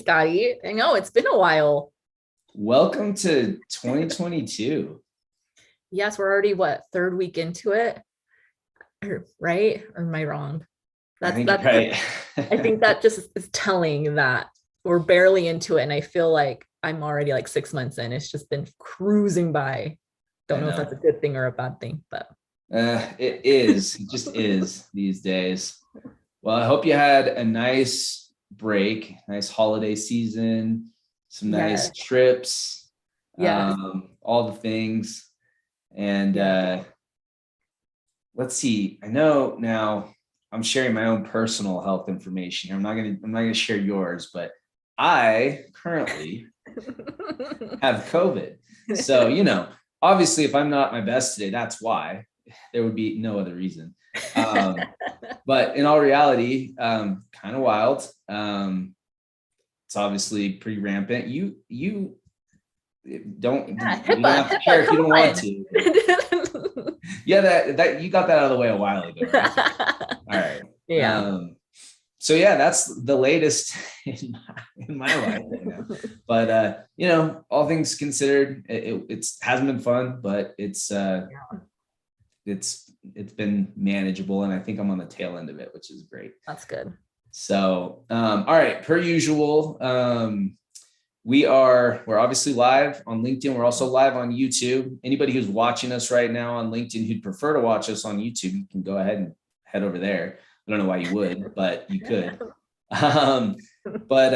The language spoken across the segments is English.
Scotty. I know it's been a while. Welcome to 2022. Yes, we're already third week into it, right? Or am I wrong? I That's think you're that's right. I think that just is telling that we're barely into it, and I feel like I'm already like 6 months in. It's just been cruising by. I Don't know if that's a know. good thing or a bad thing, but It is. It just is these days. Well, I hope you had a nice break, nice holiday season, some nice yes, trips, yes, all the things. And yeah. let's see. I know now I'm sharing my own personal health information here. I'm not gonna share yours, but I currently have COVID. So, obviously if I'm not my best today, that's why. There would be no other reason. But in all reality, kind of wild. It's obviously pretty rampant. You don't Yeah, you don't have to share HIPAA, if you come don't want to. on. Yeah, that you got that out of the way a while ago, right? All right. Yeah. So yeah, that's the latest in my life right now. But all things considered, it hasn't been fun, but it's been manageable, and I think I'm on the tail end of it, which is great. That's good. So all right, per usual, we're obviously live on LinkedIn. We're also live on YouTube. Anybody who's watching us right now on LinkedIn who'd prefer to watch us on YouTube, you can go ahead and head over there. I don't know why you would, but you could. But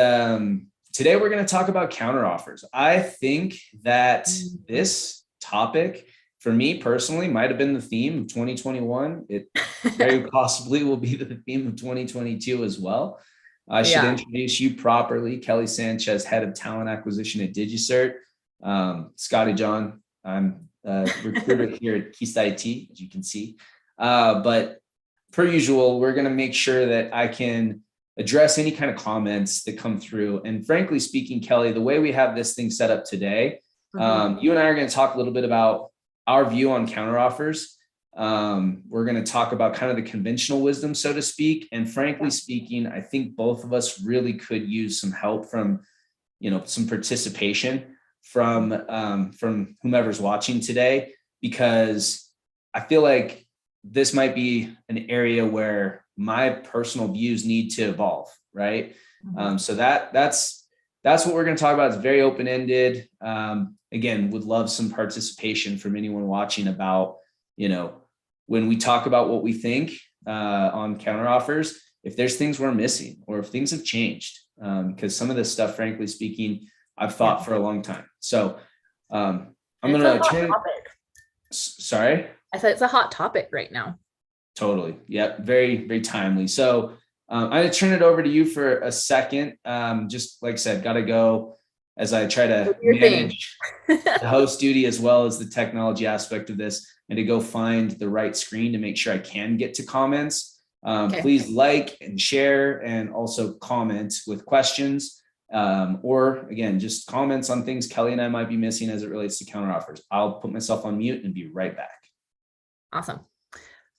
today we're going to talk about counteroffers. I think that this topic, for me personally, might have been the theme of 2021. It very possibly will be the theme of 2022 as well. I should introduce you properly. Kelly Sanchez, Head of Talent Acquisition at DigiCert. Scotty John, I'm a recruiter here at KēSTA I.T, as you can see. But per usual, we're going to make sure that I can address any kind of comments that come through. And frankly speaking, Kelly, the way we have this thing set up today, you and I are going to talk a little bit about our view on counteroffers. We're going to talk about kind of the conventional wisdom, so to speak. And frankly speaking, I think both of us really could use some help from, some participation from whomever's watching today, because I feel like this might be an area where my personal views need to evolve. Right. So that's what we're going to talk about. It's very open-ended. Again, would love some participation from anyone watching about, when we talk about what we think on counteroffers, if there's things we're missing or if things have changed, because some of this stuff, frankly speaking, I've thought for a long time. So I'm going to turn. Sorry? I said it's a hot topic right now. Totally. Yeah. Very, very timely. So I'm going to turn it over to you for a second. Just like I said, got to go as I try to manage the host duty as well as the technology aspect of this, and to go find the right screen to make sure I can get to comments. Please like and share, and also comment with questions, or again, just comments on things Kelly and I might be missing as it relates to counteroffers. I'll put myself on mute and be right back. Awesome.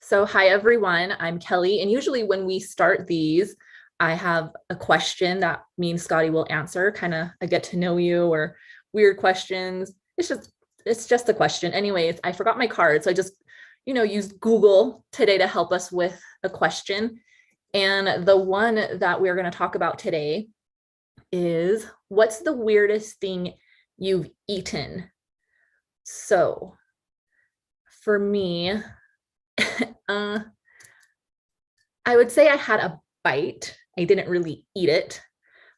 So hi, everyone. I'm Kelly. And usually when we start these, I have a question that me and Scotty will answer, kind of a get to know you or weird questions. It's just a question. Anyways, I forgot my card. So I just, used Google today to help us with a question. And the one that we're going to talk about today is, what's the weirdest thing you've eaten? So for me, I would say I had a bite. I didn't really eat it.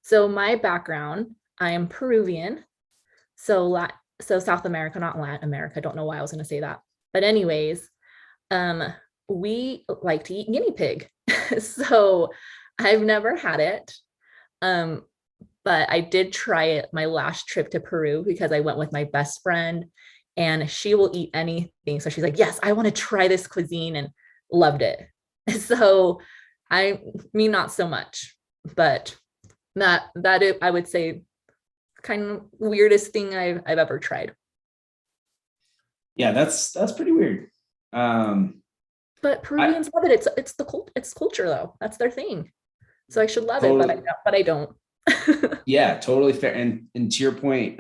So my background, I am Peruvian. So South America, not Latin America. I don't know why I was going to say that. But anyways, we like to eat guinea pig. So I've never had it. But I did try it my last trip to Peru because I went with my best friend, and she will eat anything. So she's like, yes, I want to try this cuisine, and loved it. So me, not so much, but I would say kind of weirdest thing I've ever tried. Yeah, that's pretty weird. But Peruvians love it. It's culture though. That's their thing. So I should love it, but I don't. Yeah, totally fair. And to your point,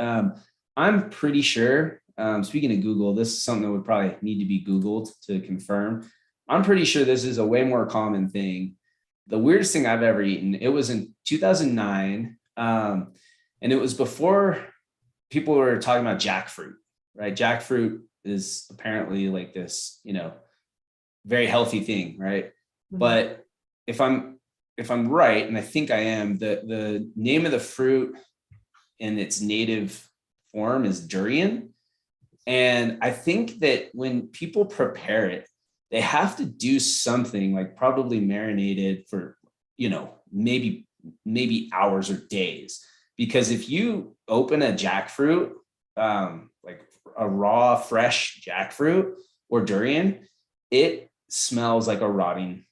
I'm pretty sure, speaking of Google, this is something that would probably need to be Googled to confirm. I'm pretty sure this is a way more common thing. The weirdest thing I've ever eaten, it was in 2009. And it was before people were talking about jackfruit, right? Jackfruit is apparently like this, very healthy thing, right? Mhm. But if I'm right, and I think I am, the name of the fruit in its native form is durian. And I think that when people prepare it, they have to do something like probably marinate it for, maybe hours or days. Because if you open a jackfruit, like a raw, fresh jackfruit or durian, it smells like a rotting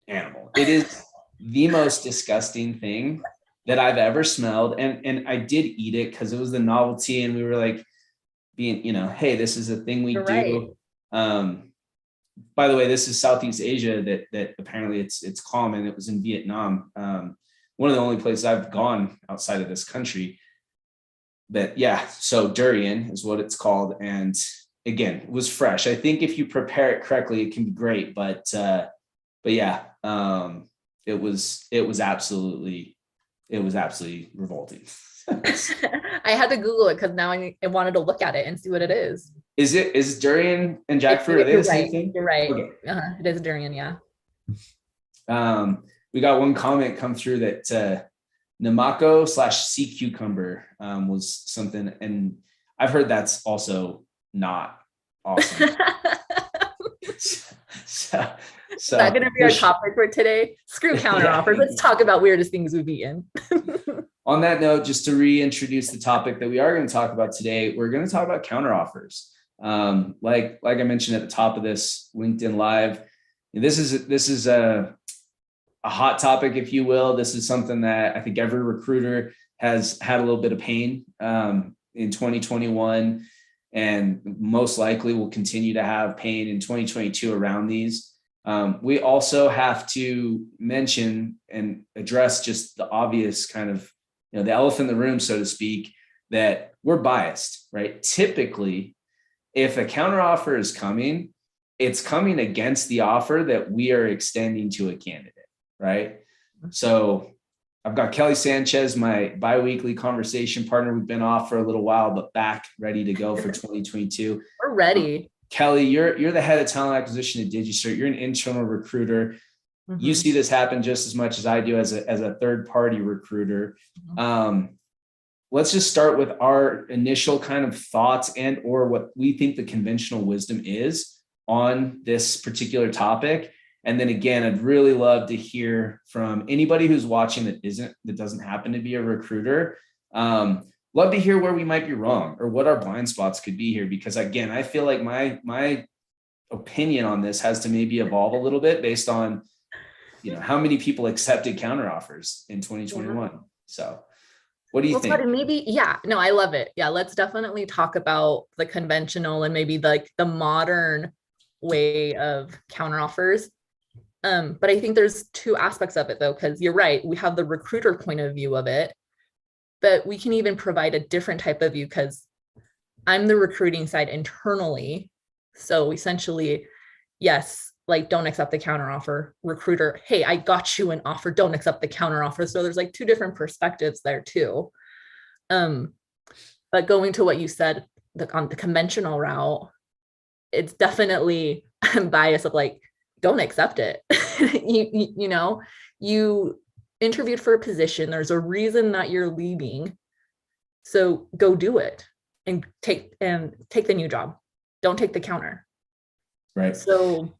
animal. It is the most disgusting thing that I've ever smelled. And I did eat it because it was the novelty. And we were like being, hey, this is a thing we You're right. do. Um, by the way, this is Southeast Asia that apparently it's common. It was in Vietnam. One of the only places I've gone outside of this country. But yeah, so durian is what it's called. And again, it was fresh. I think if you prepare it correctly, it can be great. But yeah, it was absolutely revolting. I had to Google it because now I wanted to look at it and see what it is. Is durian and jackfruit, are they You're the same right. thing? You're right. Okay. It is durian, yeah. We got one comment come through that Namako slash sea cucumber was something, and I've heard that's also not awesome. so, Is that going to be for our topic for today? Screw counter yeah. offers. Let's talk about weirdest things we've eaten. On that note, just to reintroduce the topic that we are going to talk about today, we're going to talk about counter offers. Like I mentioned at the top of this LinkedIn Live, this is a hot topic, if you will. This is something that I think every recruiter has had a little bit of pain in 2021, and most likely will continue to have pain in 2022 around these. We also have to mention and address just the obvious kind of, the elephant in the room, so to speak, that we're biased, right? Typically, if a counteroffer is coming, it's coming against the offer that we are extending to a candidate, right? So I've got Kelly Sanchez, my biweekly conversation partner. We've been off for a little while, but back ready to go for 2022. We're ready. Kelly, you're the head of talent acquisition at DigiCert. You're an internal recruiter. You see this happen just as much as I do as a third party recruiter. Let's just start with our initial kind of thoughts and or what we think the conventional wisdom is on this particular topic. And then again, I'd really love to hear from anybody who's watching that doesn't happen to be a recruiter. Love to hear where we might be wrong or what our blind spots could be here, because again, I feel like my opinion on this has to maybe evolve a little bit based on, how many people accepted counteroffers in 2021. So what do you think? Maybe, yeah, no, I love it. Yeah, let's definitely talk about the conventional and maybe like the modern way of counteroffers. But I think there's two aspects of it though, because you're right, we have the recruiter point of view of it, but we can even provide a different type of view because I'm the recruiting side internally. So essentially, yes, like don't accept the counteroffer. Recruiter, hey, I got you an offer, don't accept the counteroffer. So there's like two different perspectives there too. But going to what you said, on the conventional route, it's definitely bias of like, don't accept it. You interviewed for a position. There's a reason that you're leaving. So go do it and take the new job. Don't take the counter. Right. So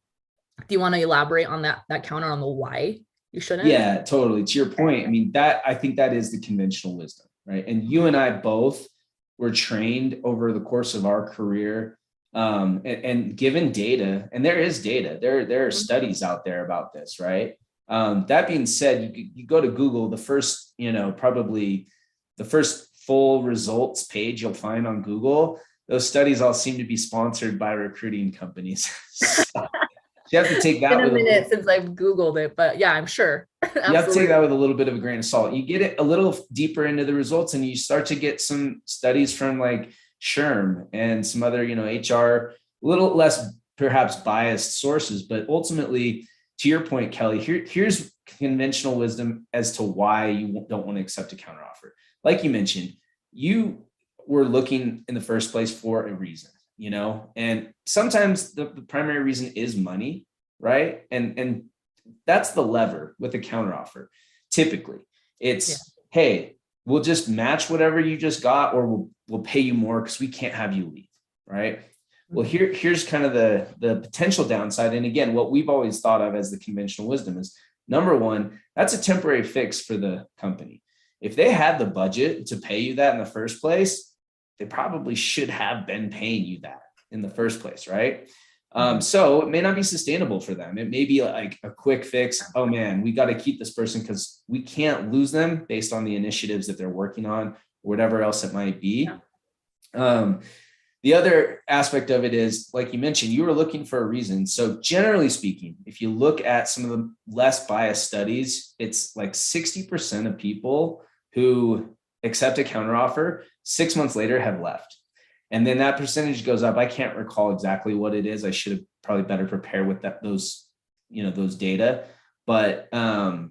do you want to elaborate on that counter on the why you shouldn't? Yeah, totally. To your point, I think that is the conventional wisdom, right? And you and I both were trained over the course of our career, and given data, and there is data, there are studies out there about this, right? That being said, you go to Google, the first, probably the first full results page you'll find on Google, those studies all seem to be sponsored by recruiting companies. you have to take It's been that a with a minute little, since I've Googled it, but yeah, I'm sure. you have to take Absolutely. that with a little bit of a grain of salt. You get it a little deeper into the results, and you start to get some studies from like SHRM and some other, HR, a little less perhaps biased sources, but ultimately, to your point, Kelly, here's conventional wisdom as to why you don't want to accept a counteroffer. Like you mentioned, you were looking in the first place for a reason, and sometimes the primary reason is money, right? And that's the lever with a counteroffer. Typically, Yeah. it's, hey, we'll just match whatever you just got, or we'll pay you more because we can't have you leave, right? Well, here's kind of the potential downside. And again, what we've always thought of as the conventional wisdom is, number one, that's a temporary fix for the company. If they had the budget to pay you that in the first place, they probably should have been paying you that in the first place, right? So it may not be sustainable for them. It may be like a quick fix. Oh man, we got to keep this person because we can't lose them based on the initiatives that they're working on, or whatever else it might be. The other aspect of it is, like you mentioned, you were looking for a reason. So generally speaking, if you look at some of the less biased studies, it's like 60% of people who accept a counteroffer 6 months later have left. And then that percentage goes up. I can't recall exactly what it is. I should have probably better prepared with those data. But that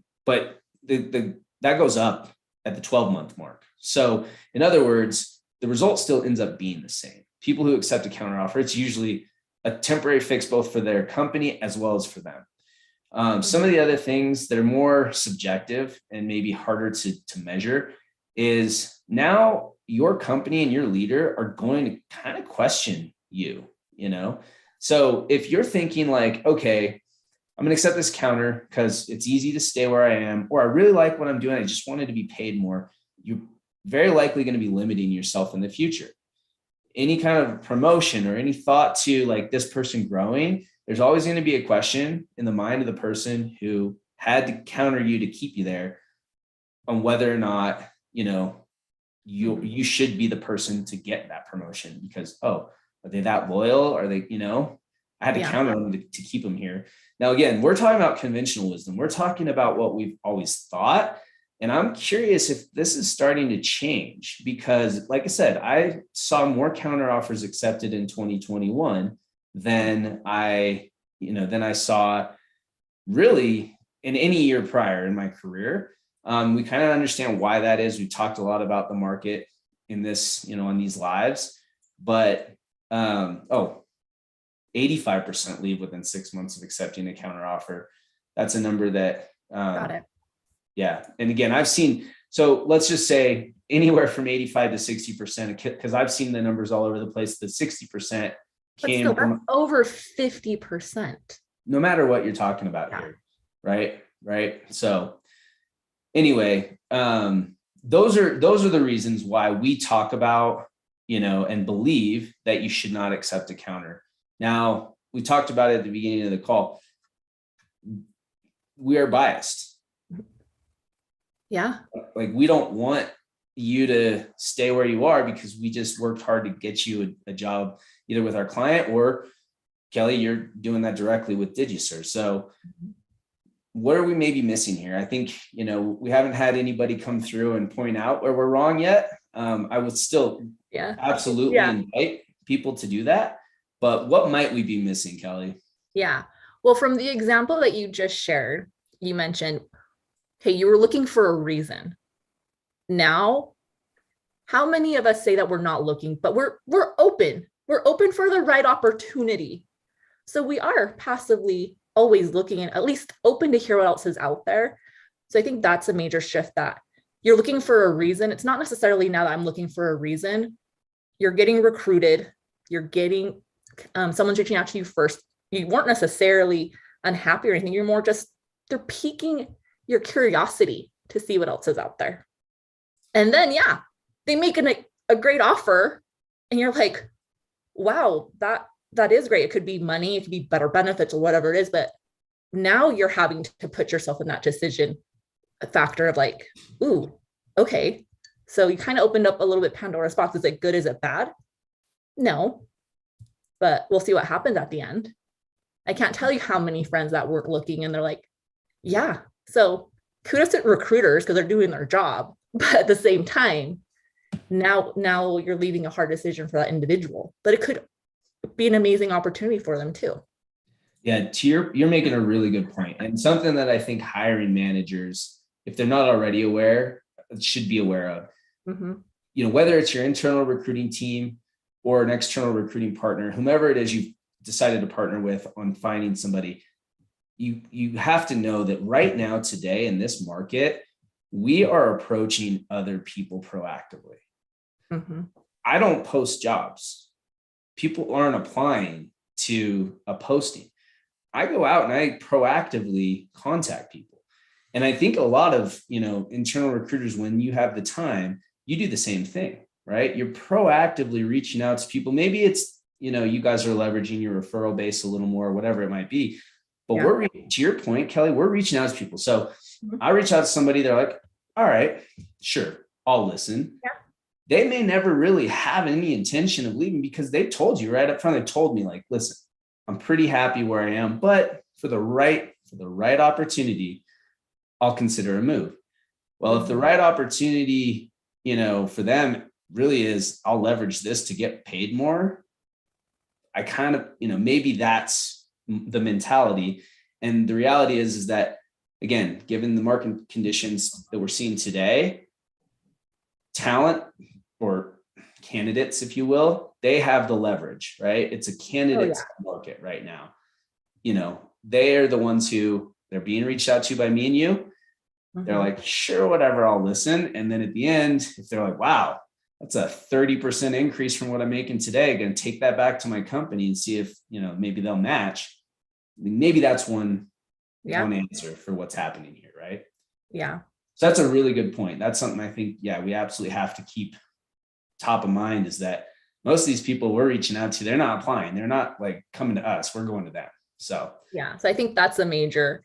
goes up at the 12-month mark. So in other words, the result still ends up being the same. People who accept a counteroffer, it's usually a temporary fix both for their company as well as for them. Some of the other things that are more subjective and maybe harder to measure is now your company and your leader are going to kind of question you, So if you're thinking like, okay, I'm going to accept this counter because it's easy to stay where I am, or I really like what I'm doing, I just wanted to be paid more, you're very likely going to be limiting yourself in the future. Any kind of promotion or any thought to like this person growing, there's always going to be a question in the mind of the person who had to counter you to keep you there on whether or not, you should be the person to get that promotion because, oh, are they that loyal? Are they, I had to counter them to keep them here. Now, again, we're talking about conventional wisdom. We're talking about what we've always thought. And I'm curious if this is starting to change because, like I said, I saw more counteroffers accepted in 2021 than I saw really in any year prior in my career. We kind of understand why that is. We talked a lot about the market in this, on these lives, but 85% leave within 6 months of accepting a counteroffer. That's a number that, Got it. yeah. And again, I've seen, so let's just say anywhere from 85 to 60%, because I've seen the numbers all over the place. The 60% But still, came that's from over 50%. no matter what you're talking about here. Right. So anyway, those are the reasons why we talk about, and believe that you should not accept a counter. Now, we talked about it at the beginning of the call. We are biased. Yeah. Like we don't want you to stay where you are because we just worked hard to get you a job either with our client or Kelly, you're doing that directly with DigiSer. So what are we maybe missing here? I think, we haven't had anybody come through and point out where we're wrong yet. I would still absolutely invite people to do that. But what might we be missing, Kelly? Yeah. Well, from the example that you just shared, you mentioned, okay, you were looking for a reason. Now, how many of us say that we're not looking, but we're open. We're open for the right opportunity. So we are passively always looking and at least open to hear what else is out there. So I think that's a major shift, that you're looking for a reason. It's not necessarily now that I'm looking for a reason. You're getting recruited. You're getting someone's reaching out to you first. You weren't necessarily unhappy or anything. You're more just, they're piquing your curiosity to see what else is out there. And then, they make a great offer and you're like, wow, that is great. It could be money, it could be better benefits or whatever it is. But now you're having to put yourself in that decision factor of like, ooh, okay. So you kind of opened up a little bit Pandora's box. Is it good? Is it bad? No, but we'll see what happens at the end. I can't tell you how many friends that weren't looking and they're like, yeah. So kudos to recruiters because they're doing their job. But at the same time, now you're leaving a hard decision for that individual. But it could be an amazing opportunity for them too. Yeah, you're making a really good point, and something that I think hiring managers, if they're not already aware, should be aware of. Mm-hmm. Whether it's your internal recruiting team or an external recruiting partner, whomever it is you've decided to partner with on finding somebody, you have to know that right now, today in this market, we are approaching other people proactively. Mm-hmm. I don't post jobs. People aren't applying to a posting. I go out and I proactively contact people. And I think a lot of, internal recruiters, when you have the time, you do the same thing, right? You're proactively reaching out to people. Maybe it's, you guys are leveraging your referral base a little more, whatever it might be. But Yeah. to your point, Kelly, we're reaching out to people. So Mm-hmm. I reach out to somebody, they're like, all right, sure, I'll listen. Yeah. They may never really have any intention of leaving because they told you right up front, they told me like, listen, I'm pretty happy where I am, but for the right opportunity, I'll consider a move. Well, if the right opportunity, for them really is, I'll leverage this to get paid more. I kind of, maybe that's the mentality. And the reality is that, again, given the market conditions that we're seeing today, talent or candidates, if you will, they have the leverage, right? It's a candidate's market right now. They are the ones who they're being reached out to by me and you. They're like, sure, whatever, I'll listen. And then at the end, if they're like, wow, that's a 30% increase from what I'm making today, I'm going to take that back to my company and see if, maybe they'll match. I mean, maybe that's one answer for what's happening here, right? Yeah. So that's a really good point. That's something I think, we absolutely have to keep top of mind, is that most of these people we're reaching out to, they're not applying. They're not like coming to us. We're going to them. So, yeah. So I think that's a major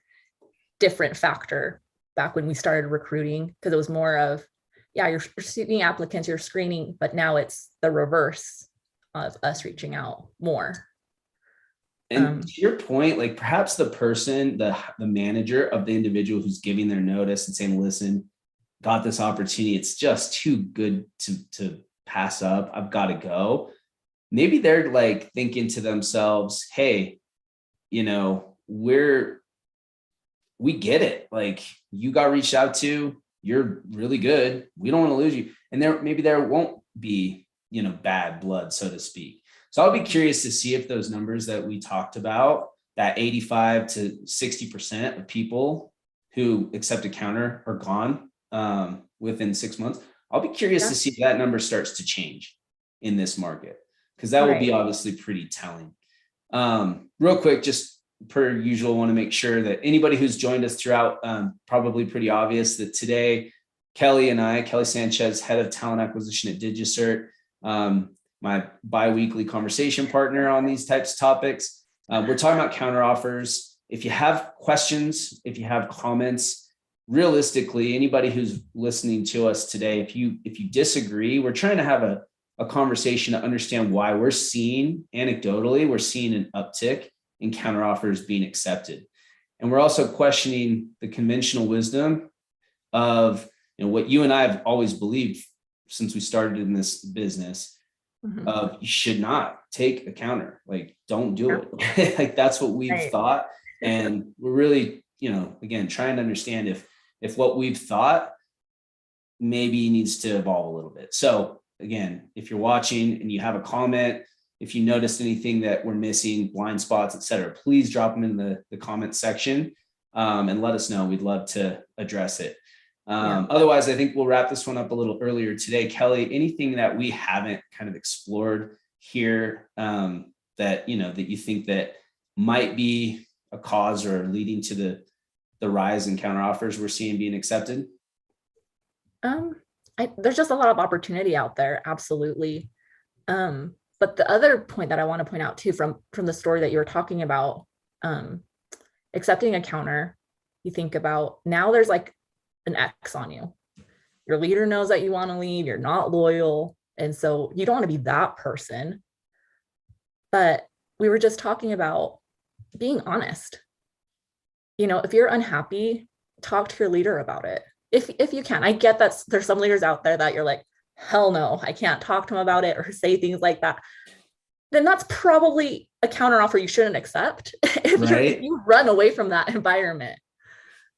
different factor back when we started recruiting, because it was more of, you're receiving applicants, you're screening, but now it's the reverse of us reaching out more. And to your point, like perhaps the person, the manager of the individual who's giving their notice and saying, listen, got this opportunity, it's just too good to pass up, I've got to go. Maybe they're like thinking to themselves, hey, we get it. Like, you got reached out to, you're really good. We don't want to lose you. And maybe there won't be, bad blood, so to speak. So I'll be curious to see if those numbers that we talked about, that 85 to 60% of people who accept a counter are gone within 6 months. I'll be curious to see if that number starts to change in this market, because that will be obviously pretty telling. Real quick, just per usual, want to make sure that anybody who's joined us throughout, probably pretty obvious that today, Kelly Sanchez, head of talent acquisition at DigiCert, my bi-weekly conversation partner on these types of topics. We're talking about counteroffers. If you have questions, if you have comments, realistically, anybody who's listening to us today, if you disagree, we're trying to have a conversation to understand why we're seeing anecdotally, we're seeing an uptick in counteroffers being accepted. And we're also questioning the conventional wisdom of what you and I have always believed since we started in this business, of you should not take a counter. Like, don't do it. Like, that's what we've thought. And we're really, again, trying to understand if what we've thought maybe needs to evolve a little bit. So again, if you're watching and you have a comment, if you noticed anything that we're missing, blind spots, et cetera, please drop them in the comment section and let us know. We'd love to address it. Otherwise, I think we'll wrap this one up a little earlier today. Kelly, anything that we haven't kind of explored here that you think that might be a cause or leading to the rise in counteroffers we're seeing being accepted? There's just a lot of opportunity out there. Absolutely. But the other point that I want to point out too, from the story that you were talking about, accepting a counter, you think about now there's like an X on you. Your leader knows that you want to leave, you're not loyal. And so you don't want to be that person. But we were just talking about being honest. If you're unhappy, talk to your leader about it. If you can. I get that there's some leaders out there that you're like, hell no, I can't talk to them about it or say things like that. Then that's probably a counteroffer you shouldn't accept if Right. you run away from that environment.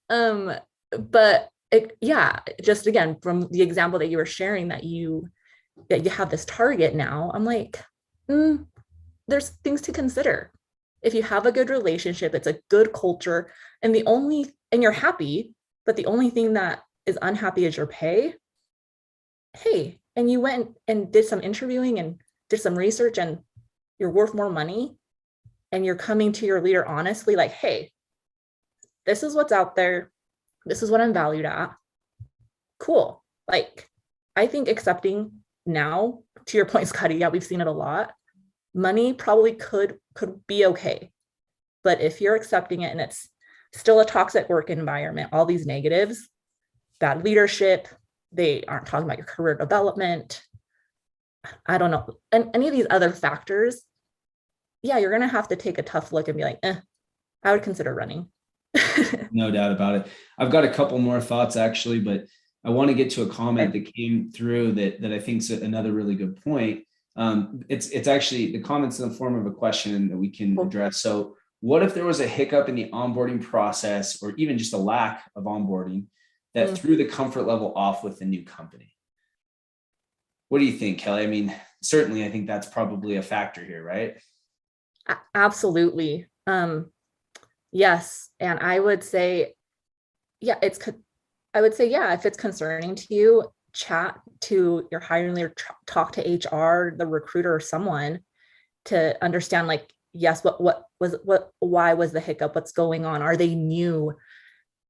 Um, but yeah, just again from the example that you were sharing that you have this target now, I'm like, there's things to consider. If you have a good relationship, it's a good culture, and you're happy, but the only thing that is unhappy is your pay. Hey, and you went and did some interviewing and did some research and you're worth more money, and you're coming to your leader honestly, like, hey, this is what's out there. This is what I'm valued at. Cool. Like, I think accepting now, to your point, Scotty, yeah, we've seen it a lot. Money probably could be okay. But if you're accepting it and it's still a toxic work environment, all these negatives, bad leadership, they aren't talking about your career development, I don't know, and any of these other factors, yeah, you're gonna have to take a tough look and be like, I would consider running. No doubt about it. I've got a couple more thoughts actually, but I want to get to a comment that came through that I think is another really good point. It's actually the comments in the form of a question that we can address. So, what if there was a hiccup in the onboarding process, or even just a lack of onboarding, that threw the comfort level off with the new company? What do you think, Kelly? I mean, certainly, I think that's probably a factor here, right? Absolutely. Yes, and I would say, yeah, yeah, if it's concerning to you, chat to your hiring leader, talk to HR, the recruiter, or someone to understand, like, yes, why was the hiccup? What's going on? Are they new?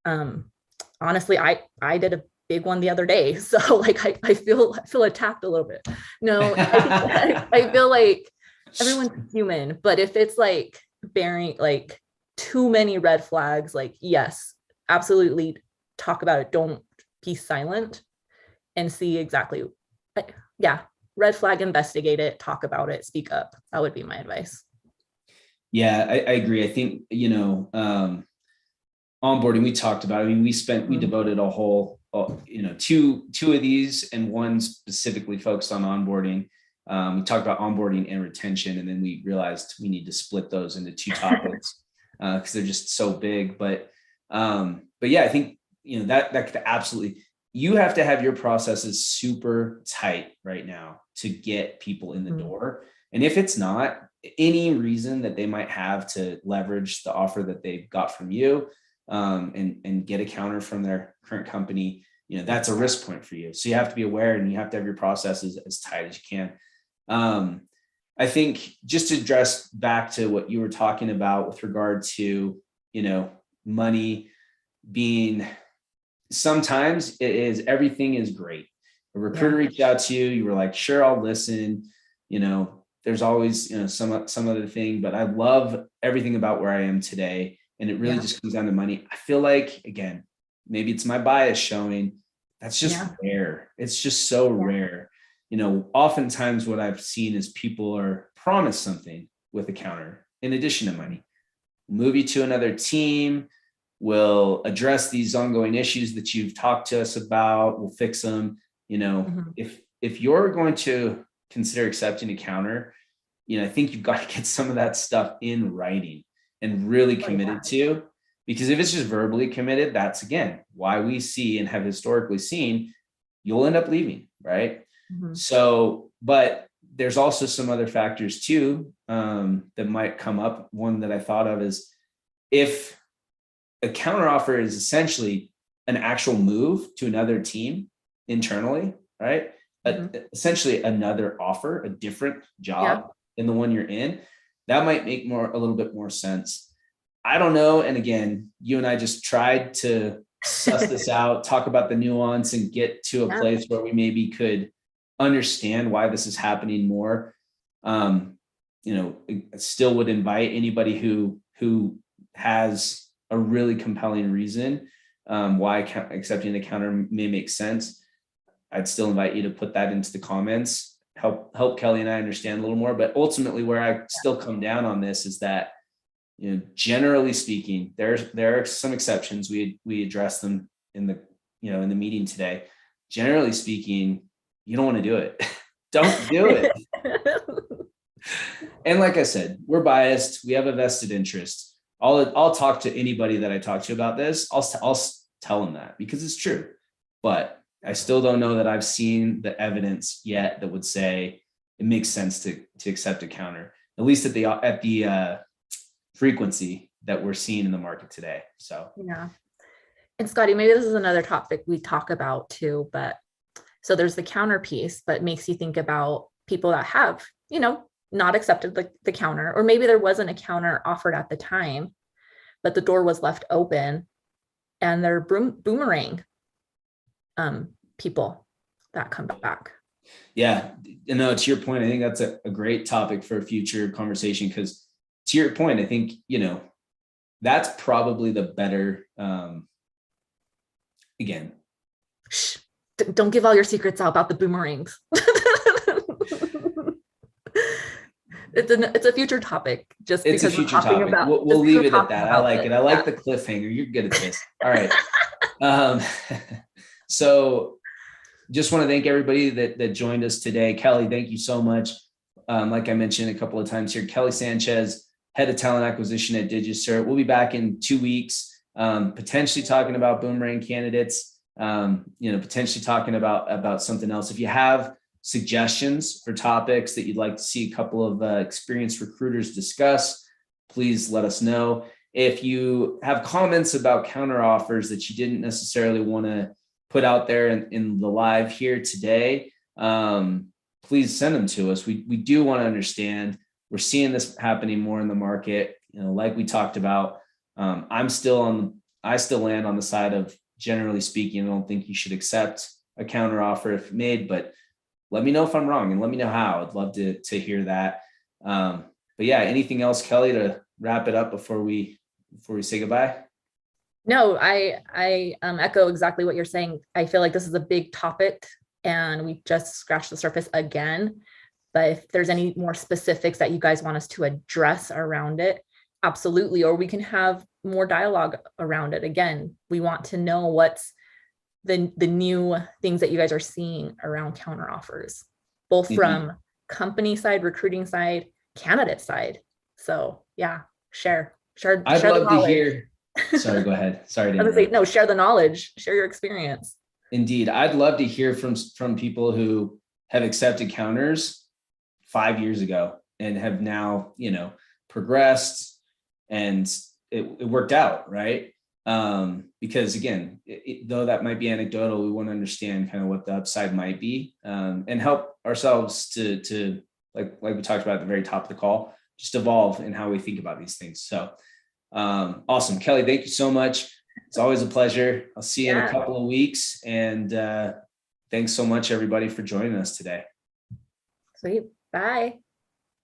Honestly, I did a big one the other day, so like I feel attacked a little bit. No, I feel like everyone's human, but if it's like bearing like too many red flags, like, yes, absolutely talk about it. Don't be silent, and see exactly, yeah, red flag, investigate it, talk about it, speak up. That would be my advice. Yeah, I agree. I think, onboarding, we talked about, I mean, we devoted a whole, two of these, and one specifically focused on onboarding. We talked about onboarding and retention, and then we realized we need to split those into two topics because they're just so big. But yeah, I think, that could absolutely, you have to have your processes super tight right now to get people in the door. And if it's not, any reason that they might have to leverage the offer that they've got from you, and get a counter from their current company, that's a risk point for you. So you have to be aware, and you have to have your processes as tight as you can. I think, just to address back to what you were talking about with regard to, money being, sometimes it is, everything is great. A recruiter reached out to you, you were like, sure, I'll listen. There's always, some other thing, but I love everything about where I am today. And it really just comes down to money. I feel like, again, maybe it's my bias showing, that's just rare. It's just so rare. Oftentimes what I've seen is people are promised something with a counter in addition to money. Move you to another team, will address these ongoing issues that you've talked to us about, we'll fix them. If you're going to consider accepting a counter, I think you've got to get some of that stuff in writing and really committed to, because if it's just verbally committed, that's, again, why we see and have historically seen you'll end up leaving, right? So, but there's also some other factors too, that might come up. One that I thought of is, if a counteroffer is essentially an actual move to another team internally, right? Essentially another offer, a different job than the one you're in, that might make a little bit more sense. I don't know. And again, you and I just tried to suss this out, talk about the nuance, and get to a place where we maybe could understand why this is happening more. Still would invite anybody who has a really compelling reason why accepting the counter may make sense. I'd still invite you to put that into the comments, help Kelly and I understand a little more. But ultimately, where I still come down on this is that generally speaking, there are some exceptions. We addressed them in the in the meeting today. Generally speaking, you don't want to do it. Don't do it. And like I said, we're biased. We have a vested interest. I'll talk to anybody that I talk to about this. I'll tell them that because it's true. But I still don't know that I've seen the evidence yet that would say it makes sense to accept a counter, at least at the frequency that we're seeing in the market today. So yeah. And Scotty, maybe this is another topic we talk about too, but so there's the counter piece, but makes you think about people that have, not accepted the counter, or maybe there wasn't a counter offered at the time, but the door was left open and they're boomerang people that come back. Yeah, to your point, I think that's a great topic for a future conversation, because to your point, I think, that's probably the better, again. Shh, don't give all your secrets out about the boomerangs. It's a future topic. Just it's because a future topic. We'll leave it at that. I like it. I like the cliffhanger. You're good at this. All right. So just want to thank everybody that joined us today. Kelly, thank you so much. Like I mentioned a couple of times here, Kelly Sanchez, head of talent acquisition at DigiCert. We'll be back in 2 weeks, potentially talking about boomerang candidates, potentially talking about something else. If you have suggestions for topics that you'd like to see a couple of experienced recruiters discuss, please let us know. If you have comments about counter offers that you didn't necessarily want to put out there in the live here today, please send them to us. We do want to understand. We're seeing this happening more in the market. Like we talked about, I still land on the side of, generally speaking, I don't think you should accept a counter offer if made, but let me know if I'm wrong and let me know how. I'd love to hear that. But yeah, anything else, Kelly, to wrap it up before we say goodbye? No, I echo exactly what you're saying. I feel like this is a big topic and we just scratched the surface again. But if there's any more specifics that you guys want us to address around it, absolutely. Or we can have more dialogue around it. Again, we want to know what's the new things that you guys are seeing around counter offers, both from company side, recruiting side, candidate side. So yeah, share I'd the love to knowledge. hear. Sorry, go ahead. Sorry to I was gonna say, interrupt. no, share the knowledge, share your experience. Indeed. I'd love to hear from people who have accepted counters 5 years ago and have now, progressed and it worked out, right? Because again, though that might be anecdotal, we want to understand kind of what the upside might be, and help ourselves to like we talked about at the very top of the call, just evolve in how we think about these things. So awesome. Kelly, thank you so much. It's always a pleasure. I'll see you in a couple of weeks. And thanks so much, everybody, for joining us today. Sweet. Bye.